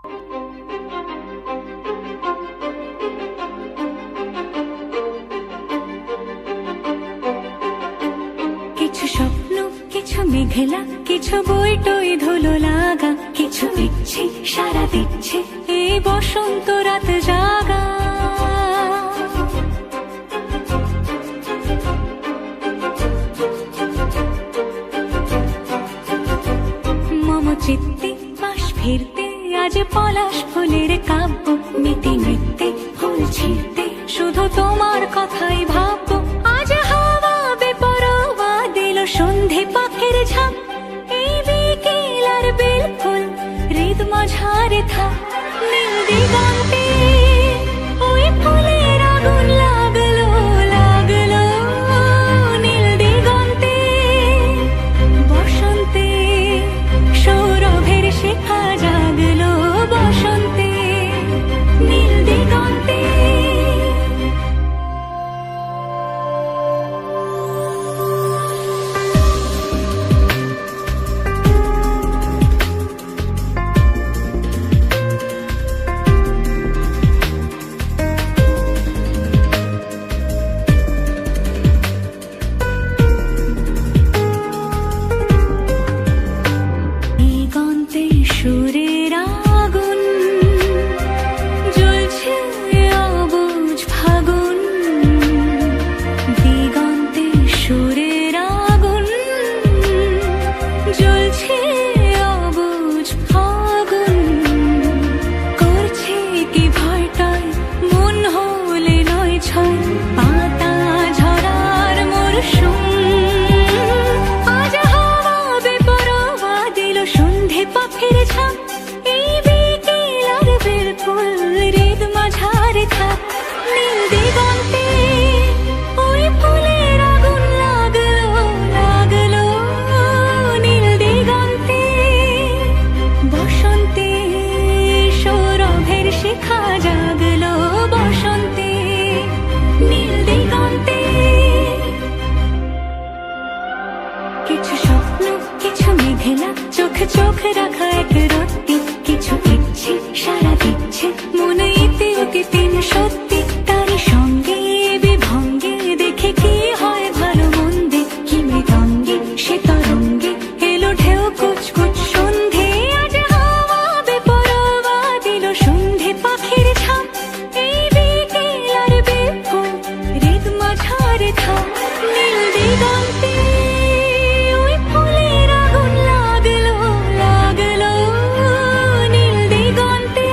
কিছু স্বপ্ন, কিছু মেঘলা, কিছু বই টই ধুলো লাগা, কিছু ইচ্ছে সারা দিচ্ছে এই বসন্ত রাত জাগা। মম চিত্তে পাশ ফিরতে আজ পলাশ ফুলের কাব্য, মিতি নৃত্যে ফুল ছিঁড়তে শুধু তোমার কথাই ভাববো। আজ হাওয়া বেপরোয়া দিল সন্ধে পাখির ঝাঁক, এই বিকেল আর বেলফুল হৃদ মাঝারে থাক। নীল দিগন্তে ওই ফুলের আগুন লাগলো লাগলো, নীল দিগন্তে বসন্তে সৌরভের শিখা জাগলো, বসন্তে নীল দিগন্তে। দিগন্তে সুরের আগুন জ্বলছে অবুঝ ফাগুন, দিগন্তে সুরের আগুন জ্বলছে অবুঝ ফাগুন। করছে কি ভয়টায় মন হলে নয় ছয়, পাতা ঝরার মরশুম। আজ হাওয়া বেপরোয়া দিল সন্ধে পাখির ঝাঁক, এই বিকেল আর বেলফুল হৃদ মাঝারে থাক। নীল দিগন্তে ওই ফুলের আগুন লাগলো লাগলো, নীল দিগন্তে বসন্তে সৌরভের শিখা জাগলো, বসন্তে নীল দিগন্তে। কিছু স্বপ্ন, কিছু মেঘলা, চোখ চোখ রাখা এক রত্তি, কিছু ইচ্ছে সারা দিচ্ছে মনে ইতি অতি তিন সত্যি। তারই সঙ্গে বিভঙ্গে দেখে কি হয় ভালো মন্দে, কি মৃদঙ্গে সে তরঙ্গে এলো ঢেউ কুচকুচ সন্ধে। আজ হাওয়া বেপরোয়া দিল সন্ধে পাখির ঝাঁক, এই বিকেল আর বেলফুল হৃদ মাঝারে থাক। নীল দিগন্তে ওই ফুলের আগুন লাগলো লাগলো, নীল দিগন্তে।